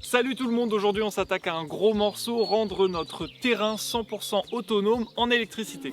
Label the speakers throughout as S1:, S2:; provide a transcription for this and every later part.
S1: Salut tout le monde, aujourd'hui on s'attaque à un gros morceau, rendre notre terrain 100% autonome en électricité.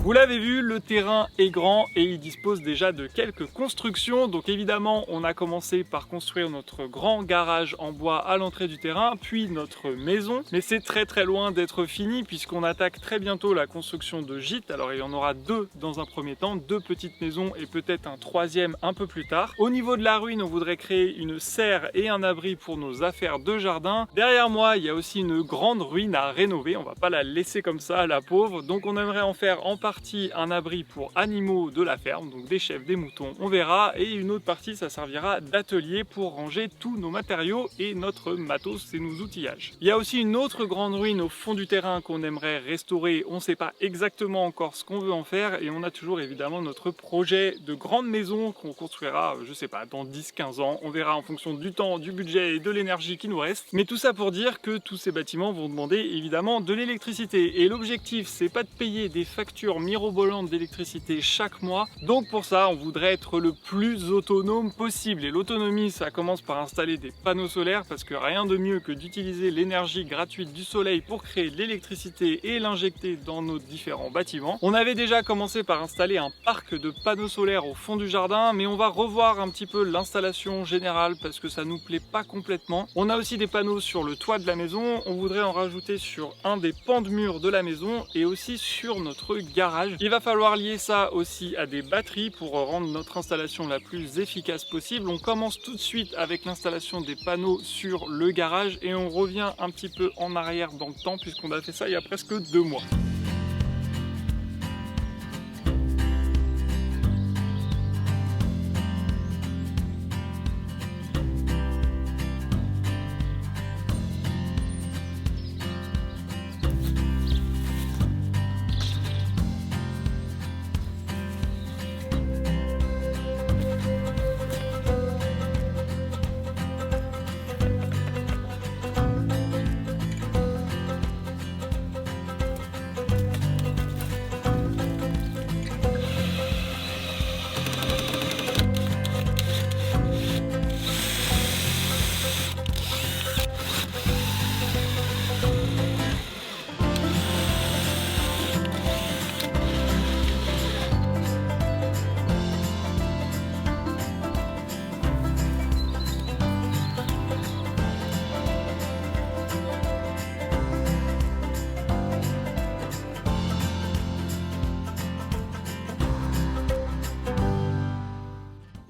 S1: Vous l'avez vu, le terrain est grand et il dispose déjà de quelques constructions. Donc évidemment, on a commencé par construire notre grand garage en bois à l'entrée du terrain, puis notre maison. Mais c'est très loin d'être fini puisqu'on attaque très bientôt la construction de gîtes. Alors il y en aura deux dans un premier temps, deux petites maisons et peut-être un troisième un peu plus tard. Au niveau de la ruine, on voudrait créer une serre et un abri pour nos affaires de jardin. Derrière moi, il y a aussi une grande ruine à rénover. On va pas la laisser comme ça, la pauvre. Donc on aimerait en faire en partie un abri pour animaux de la ferme, donc des chèvres, des moutons, on verra, et une autre partie ça servira d'atelier pour ranger tous nos matériaux et notre matos et nos outillages. Il y a aussi une autre grande ruine au fond du terrain qu'on aimerait restaurer, on ne sait pas exactement encore ce qu'on veut en faire et on a toujours évidemment notre projet de grande maison qu'on construira, je sais pas, dans 10-15 ans, on verra en fonction du temps, du budget et de l'énergie qui nous reste, mais tout ça pour dire que tous ces bâtiments vont demander évidemment de l'électricité et l'objectif c'est pas de payer des factures mirobolantes d'électricité chaque mois. Donc pour ça, on voudrait être le plus autonome possible. Et l'autonomie, ça commence par installer des panneaux solaires parce que rien de mieux que d'utiliser l'énergie gratuite du soleil pour créer de l'électricité et l'injecter dans nos différents bâtiments. On avait déjà commencé par installer un parc de panneaux solaires au fond du jardin, mais on va revoir un petit peu l'installation générale parce que ça nous plaît pas complètement. On a aussi des panneaux sur le toit de la maison. On voudrait en rajouter sur un des pans de mur de la maison et aussi sur notre garage. Il va falloir lier ça aussi à des batteries pour rendre notre installation la plus efficace possible. On commence tout de suite avec l'installation des panneaux sur le garage et on revient un petit peu en arrière dans le temps puisqu'on a fait ça il y a presque 2 mois.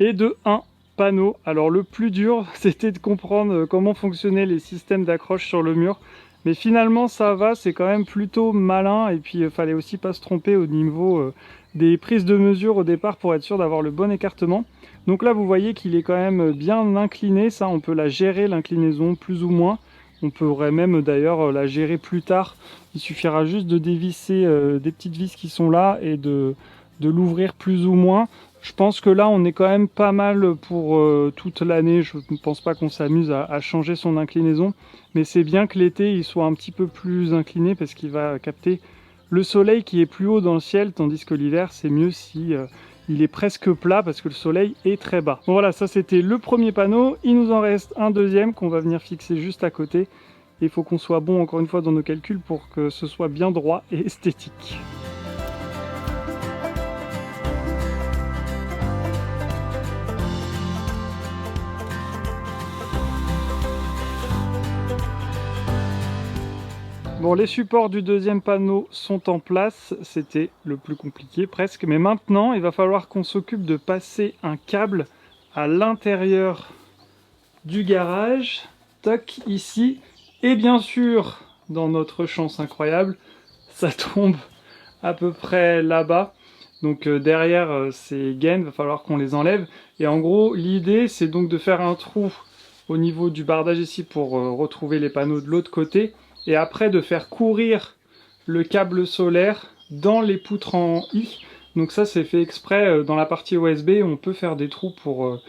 S1: Et de 1 panneau. Alors le plus dur, c'était de comprendre comment fonctionnaient les systèmes d'accroche sur le mur. Mais finalement ça va, c'est quand même plutôt malin. Et puis il fallait aussi pas se tromper au niveau des prises de mesure au départ pour être sûr d'avoir le bon écartement. Donc là vous voyez qu'il est quand même bien incliné. Ça on peut la gérer, l'inclinaison plus ou moins. On pourrait même d'ailleurs la gérer plus tard. Il suffira juste de dévisser des petites vis qui sont là et de l'ouvrir plus ou moins. Je pense que là on est quand même pas mal pour toute l'année. Je ne pense pas qu'on s'amuse à changer son inclinaison, mais c'est bien que l'été il soit un petit peu plus incliné parce qu'il va capter le soleil qui est plus haut dans le ciel, tandis que l'hiver c'est mieux si il est presque plat parce que le soleil est très bas. Bon voilà, ça c'était le premier panneau. Il nous en reste un deuxième qu'on va venir fixer juste à côté. Il faut qu'on soit bon encore une fois dans nos calculs pour que ce soit bien droit et esthétique. Bon, les supports du deuxième panneau sont en place, c'était le plus compliqué presque, mais maintenant il va falloir qu'on s'occupe de passer un câble à l'intérieur du garage, toc, ici, et bien sûr, dans notre chance incroyable, ça tombe à peu près là-bas, donc derrière ces gaines, il va falloir qu'on les enlève, et en gros l'idée c'est donc de faire un trou au niveau du bardage ici pour retrouver les panneaux de l'autre côté, et après de faire courir le câble solaire dans les poutres en I. Donc ça c'est fait exprès dans la partie OSB, on peut faire des trous pour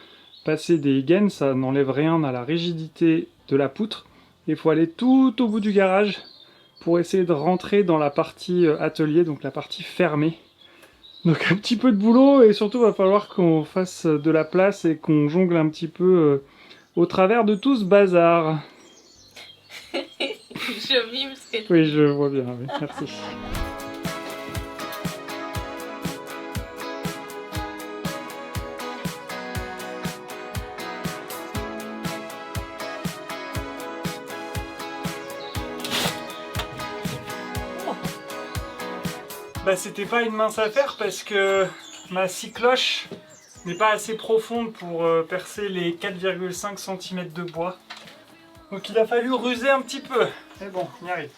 S1: passer des gaines, ça n'enlève rien à la rigidité de la poutre. Il faut aller tout au bout du garage pour essayer de rentrer dans la partie atelier, donc la partie fermée. Donc un petit peu de boulot et surtout va falloir qu'on fasse de la place et qu'on jongle un petit peu au travers de tout ce bazar.
S2: Je mime ce que tu
S1: Oui, je vois bien, oui, merci. Bah c'était pas une mince affaire parce que ma scie cloche n'est pas assez profonde pour percer les 4,5 cm de bois. Donc il a fallu ruser un petit peu. Mais bon, on y arrive.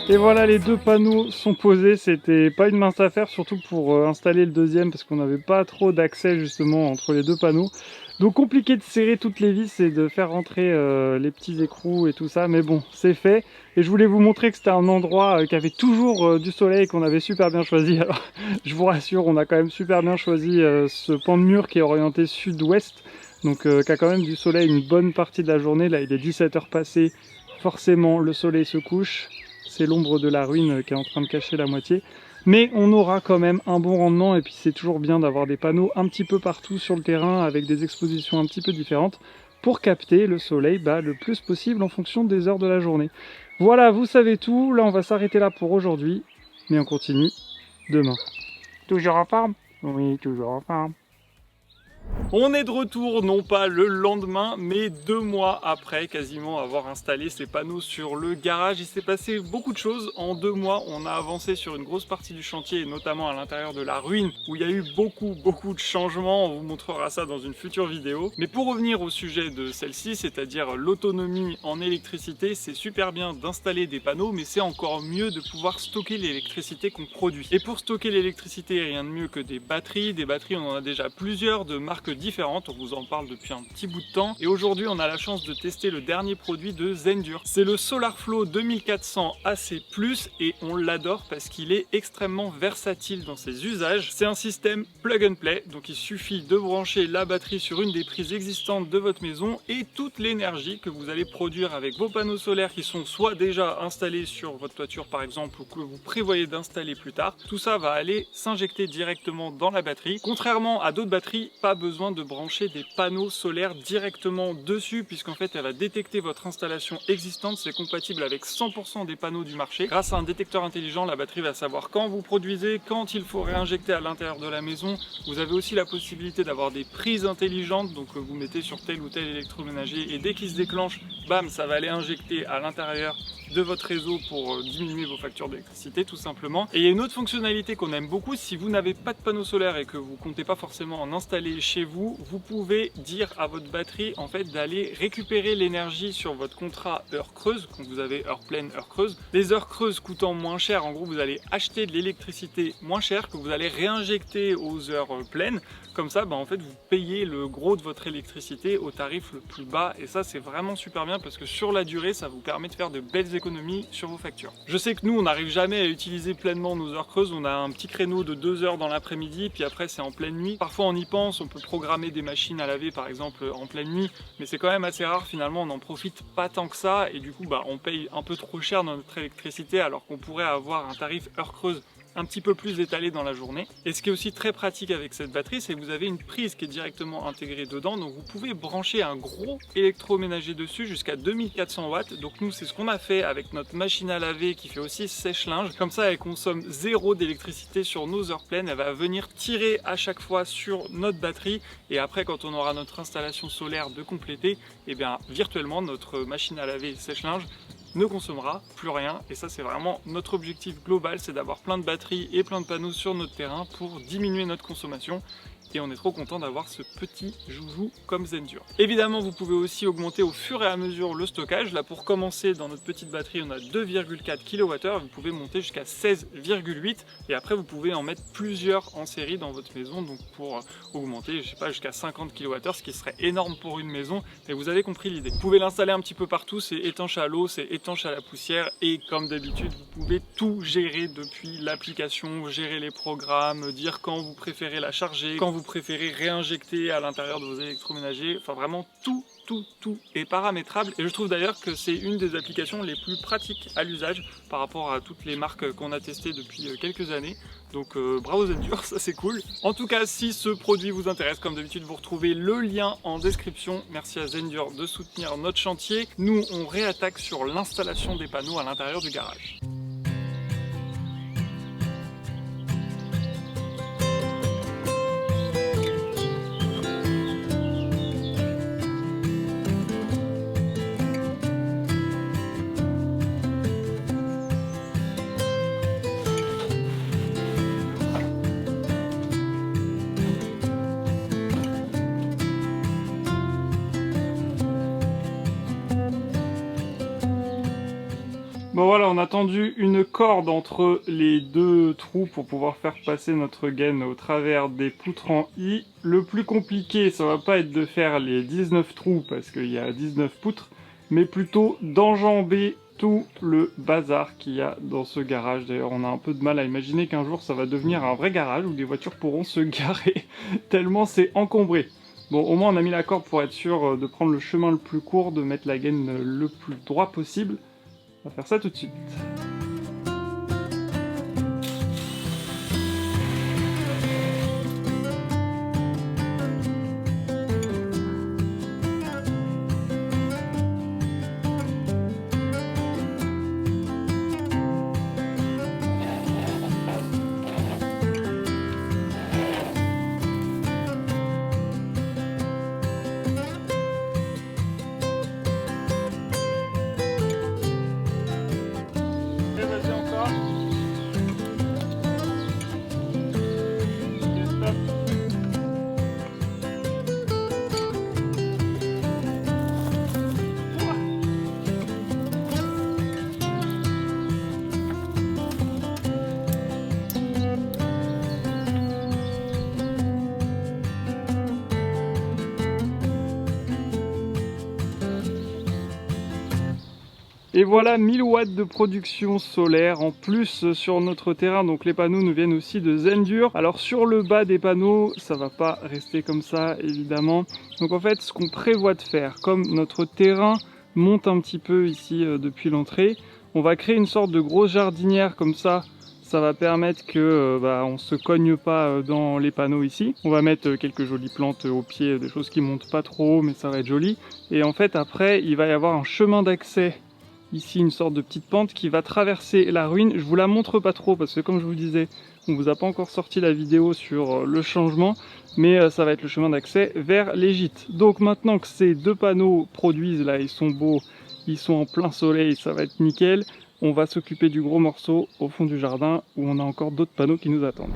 S1: Et voilà, les deux panneaux sont posés, c'était pas une mince affaire, surtout pour installer le deuxième parce qu'on n'avait pas trop d'accès justement entre les deux panneaux. Donc compliqué de serrer toutes les vis et de faire rentrer les petits écrous et tout ça, mais bon, c'est fait. Et je voulais vous montrer que c'était un endroit qui avait toujours du soleil et qu'on avait super bien choisi. Alors je vous rassure, on a quand même super bien choisi ce pan de mur qui est orienté sud-ouest, donc qui a quand même du soleil une bonne partie de la journée. Là il est 17h passées, forcément le soleil se couche. C'est l'ombre de la ruine qui est en train de cacher la moitié. Mais on aura quand même un bon rendement et puis c'est toujours bien d'avoir des panneaux un petit peu partout sur le terrain avec des expositions un petit peu différentes pour capter le soleil le plus possible en fonction des heures de la journée. Voilà, vous savez tout. Là, on va s'arrêter là pour aujourd'hui, mais on continue demain. Toujours en forme? Oui, toujours en forme. On est de retour, non pas le lendemain, mais 2 mois après quasiment avoir installé ces panneaux sur le garage. Il s'est passé beaucoup de choses. En 2 mois, on a avancé sur une grosse partie du chantier, et notamment à l'intérieur de la ruine, où il y a eu beaucoup de changements. On vous montrera ça dans une future vidéo. Mais pour revenir au sujet de celle-ci, c'est-à-dire l'autonomie en électricité, c'est super bien d'installer des panneaux, mais c'est encore mieux de pouvoir stocker l'électricité qu'on produit. Et pour stocker l'électricité, rien de mieux que des batteries. Des batteries, on en a déjà plusieurs de marques différentes, on vous en parle depuis un petit bout de temps et aujourd'hui on a la chance de tester le dernier produit de Zendur. C'est le SolarFlow 2400 AC+, et on l'adore parce qu'il est extrêmement versatile dans ses usages. C'est un système plug and play, donc il suffit de brancher la batterie sur une des prises existantes de votre maison et toute l'énergie que vous allez produire avec vos panneaux solaires qui sont soit déjà installés sur votre toiture par exemple ou que vous prévoyez d'installer plus tard, tout ça va aller s'injecter directement dans la batterie. Contrairement à d'autres batteries, pas besoin de brancher des panneaux solaires directement dessus puisqu'en fait elle va détecter votre installation existante. C'est compatible avec 100% des panneaux du marché. Grâce à un détecteur intelligent, la batterie va savoir quand vous produisez, quand il faut réinjecter à l'intérieur de la maison. Vous avez aussi la possibilité d'avoir des prises intelligentes, donc vous mettez sur tel ou tel électroménager et dès qu'il se déclenche, bam, ça va aller injecter à l'intérieur de votre réseau pour diminuer vos factures d'électricité tout simplement. Et il y a une autre fonctionnalité qu'on aime beaucoup, si vous n'avez pas de panneau solaire et que vous comptez pas forcément en installer chez vous, vous pouvez dire à votre batterie en fait d'aller récupérer l'énergie sur votre contrat heure creuse, quand vous avez heure pleine, heure creuse. Les heures creuses coûtant moins cher, en gros vous allez acheter de l'électricité moins chère que vous allez réinjecter aux heures pleines. Comme ça, en fait, vous payez le gros de votre électricité au tarif le plus bas. Et ça, c'est vraiment super bien parce que sur la durée, ça vous permet de faire de belles économies sur vos factures. Je sais que nous, on n'arrive jamais à utiliser pleinement nos heures creuses. On a un petit créneau de 2 heures dans l'après-midi, puis après, c'est en pleine nuit. Parfois, on y pense, on peut programmer des machines à laver, par exemple, en pleine nuit. Mais c'est quand même assez rare, finalement, on n'en profite pas tant que ça. Et du coup, on paye un peu trop cher dans notre électricité alors qu'on pourrait avoir un tarif heure creuse un petit peu plus étalé dans la journée. Et ce qui est aussi très pratique avec cette batterie, c'est que vous avez une prise qui est directement intégrée dedans, donc vous pouvez brancher un gros électroménager dessus jusqu'à 2400 watts. Donc nous, c'est ce qu'on a fait avec notre machine à laver qui fait aussi sèche-linge. Comme ça, elle consomme 0 d'électricité sur nos heures pleines. Elle va venir tirer à chaque fois sur notre batterie et après, quand on aura notre installation solaire de compléter, et bien virtuellement, notre machine à laver sèche-linge ne consommera plus rien. Et ça, c'est vraiment notre objectif global, c'est d'avoir plein de batteries et plein de panneaux sur notre terrain pour diminuer notre consommation et on est trop content d'avoir ce petit joujou comme Zendure. Évidemment, vous pouvez aussi augmenter au fur et à mesure le stockage. Là, pour commencer, dans notre petite batterie, on a 2,4 kWh, vous pouvez monter jusqu'à 16,8 et après vous pouvez en mettre plusieurs en série dans votre maison, donc pour augmenter, je sais pas, jusqu'à 50 kWh, ce qui serait énorme pour une maison, mais vous avez compris l'idée. Vous pouvez l'installer un petit peu partout, c'est étanche à l'eau, c'est étanche à la poussière et comme d'habitude, vous pouvez tout gérer depuis l'application, gérer les programmes, dire quand vous préférez la charger, quand vous préférez réinjecter à l'intérieur de vos électroménagers, enfin vraiment tout est paramétrable et je trouve d'ailleurs que c'est une des applications les plus pratiques à l'usage par rapport à toutes les marques qu'on a testées depuis quelques années. Donc bravo Zendure, ça c'est cool. En tout cas, si ce produit vous intéresse, comme d'habitude, vous retrouvez le lien en description. Merci à Zendure de soutenir notre chantier. Nous, on réattaque sur l'installation des panneaux à l'intérieur du garage. Bon voilà, on a tendu une corde entre les deux trous pour pouvoir faire passer notre gaine au travers des poutres en I. Le plus compliqué, ça va pas être de faire les 19 trous parce qu'il y a 19 poutres, mais plutôt d'enjamber tout le bazar qu'il y a dans ce garage. D'ailleurs, on a un peu de mal à imaginer qu'un jour ça va devenir un vrai garage où les voitures pourront se garer tellement c'est encombré. Bon, au moins on a mis la corde pour être sûr de prendre le chemin le plus court, de mettre la gaine le plus droit possible. On va faire ça tout de suite. Et voilà 1000 watts de production solaire en plus sur notre terrain, donc les panneaux nous viennent aussi de Zendure. Alors sur le bas des panneaux, ça va pas rester comme ça évidemment. Donc en fait ce qu'on prévoit de faire, comme notre terrain monte un petit peu ici depuis l'entrée, on va créer une sorte de grosse jardinière comme ça. Ça va permettre que on se cogne pas dans les panneaux ici. On va mettre quelques jolies plantes au pied, des choses qui montent pas trop haut mais ça va être joli. Et en fait après il va y avoir un chemin d'accès. Ici une sorte de petite pente qui va traverser la ruine. Je vous la montre pas trop parce que comme je vous disais, on vous a pas encore sorti la vidéo sur le changement, mais ça va être le chemin d'accès vers les gîtes. Donc maintenant que ces deux panneaux produisent là, ils sont beaux, ils sont en plein soleil, ça va être nickel, on va s'occuper du gros morceau au fond du jardin où on a encore d'autres panneaux qui nous attendent.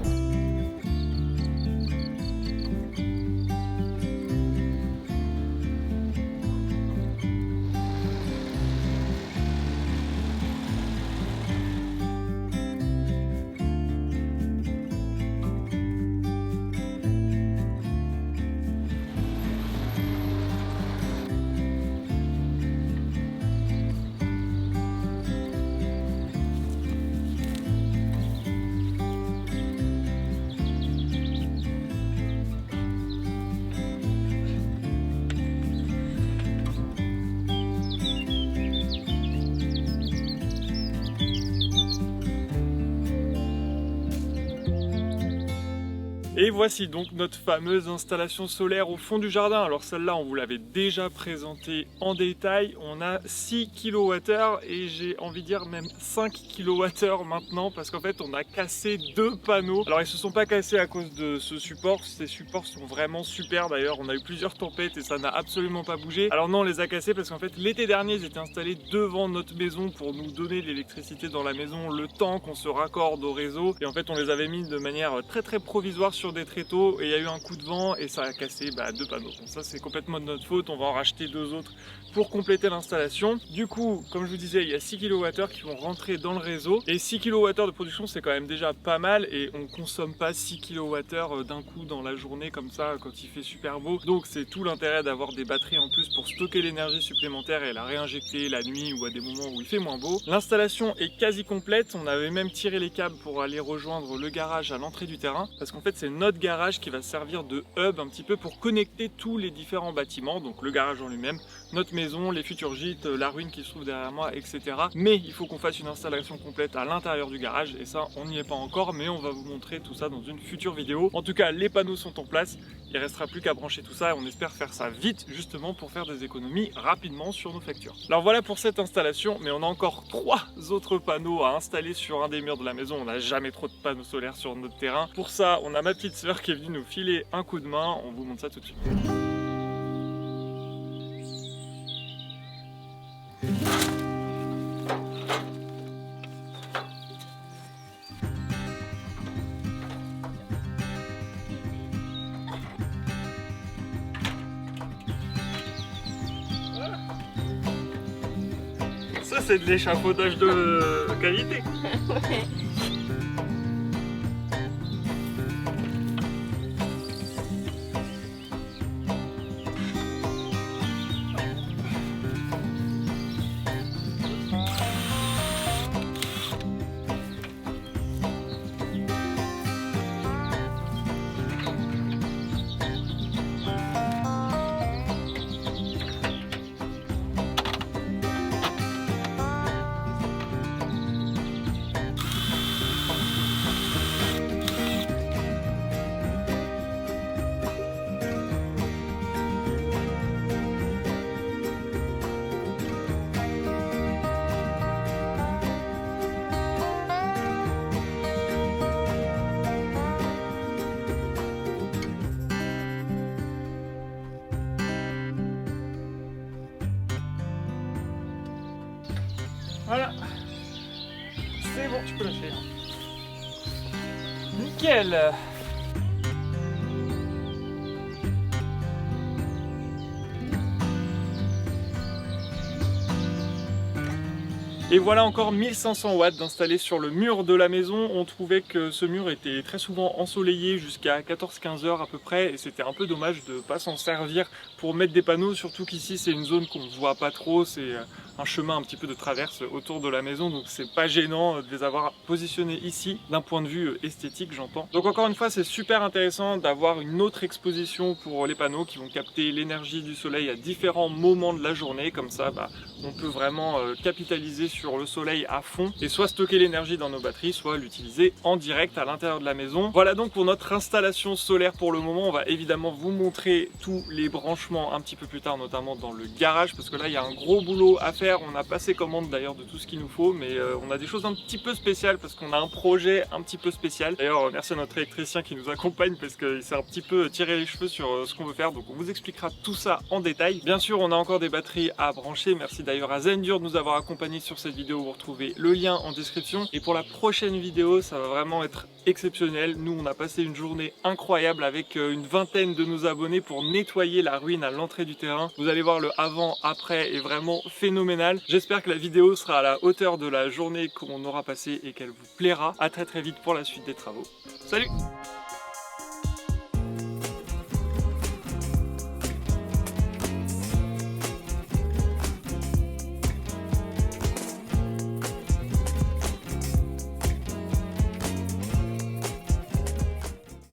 S1: Et voici donc notre fameuse installation solaire au fond du jardin. Alors celle-là, on vous l'avait déjà présentée en détail. On a 6 kWh et j'ai envie de dire même 5 kWh maintenant parce qu'en fait, on a cassé 2 panneaux. Alors ils se sont pas cassés à cause de ce support. Ces supports sont vraiment super d'ailleurs. On a eu plusieurs tempêtes et ça n'a absolument pas bougé. Alors non, on les a cassés parce qu'en fait, l'été dernier, ils étaient installés devant notre maison pour nous donner de l'électricité dans la maison le temps qu'on se raccorde au réseau. Et en fait, on les avait mis de manière très provisoire sur sur des tréteaux et il y a eu un coup de vent et ça a cassé 2 panneaux. Donc ça c'est complètement de notre faute, on va en racheter 2 autres pour compléter l'installation. Du coup, comme je vous disais, il y a 6 kWh qui vont rentrer dans le réseau et 6 kWh de production c'est quand même déjà pas mal et on consomme pas 6 kWh d'un coup dans la journée comme ça quand il fait super beau. Donc c'est tout l'intérêt d'avoir des batteries en plus pour stocker l'énergie supplémentaire et la réinjecter la nuit ou à des moments où il fait moins beau. L'installation est quasi complète, on avait même tiré les câbles pour aller rejoindre le garage à l'entrée du terrain parce qu'en fait c'est notre garage qui va servir de hub un petit peu pour connecter tous les différents bâtiments, donc le garage en lui-même, notre maison, les futurs gîtes, la ruine qui se trouve derrière moi, etc. Mais il faut qu'on fasse une installation complète à l'intérieur du garage et ça on n'y est pas encore, mais on va vous montrer tout ça dans une future vidéo. En tout cas les panneaux sont en place, il ne restera plus qu'à brancher tout ça et on espère faire ça vite justement pour faire des économies rapidement sur nos factures. Alors voilà pour cette installation, mais on a encore 3 autres panneaux à installer sur un des murs de la maison. On n'a jamais trop de panneaux solaires sur notre terrain. Pour ça on a ma petite sœur qui est venue nous filer un coup de main, on vous montre ça tout de suite. Ça c'est de l'échafaudage de qualité.
S2: Ouais.
S1: Voilà, c'est bon, tu peux lâcher. Nickel. Et voilà encore 1500 watts d'installés sur le mur de la maison. On trouvait que ce mur était très souvent ensoleillé jusqu'à 14-15 heures à peu près et c'était un peu dommage de ne pas s'en servir pour mettre des panneaux, surtout qu'ici c'est une zone qu'on ne voit pas trop, c'est un chemin un petit peu de traverse autour de la maison, donc c'est pas gênant de les avoir positionnés ici d'un point de vue esthétique, j'entends. Donc encore une fois c'est super intéressant d'avoir une autre exposition pour les panneaux qui vont capter l'énergie du soleil à différents moments de la journée, comme ça on peut vraiment capitaliser sur le soleil à fond et soit stocker l'énergie dans nos batteries, soit l'utiliser en direct à l'intérieur de la maison. Voilà donc pour notre installation solaire pour le moment. On va évidemment vous montrer tous les branchements un petit peu plus tard, notamment dans le garage, parce que là il y a un gros boulot à faire. On a passé commande d'ailleurs de tout ce qu'il nous faut, mais on a des choses un petit peu spéciales parce qu'on a un projet un petit peu spécial. D'ailleurs merci à notre électricien qui nous accompagne parce qu'il s'est un petit peu tiré les cheveux sur ce qu'on veut faire, donc on vous expliquera tout ça en détail. Bien sûr on a encore des batteries à brancher. Merci d'ailleurs à Zendur de nous avoir accompagnés sur cette vidéo, vous retrouvez le lien en description. Et pour la prochaine vidéo ça va vraiment être exceptionnel. Nous on a passé une journée incroyable avec une vingtaine de nos abonnés pour nettoyer la ruine à l'entrée du terrain. Vous allez voir le avant après est vraiment phénoménal. J'espère que la vidéo sera à la hauteur de la journée qu'on aura passée et qu'elle vous plaira. À très vite pour la suite des travaux. Salut!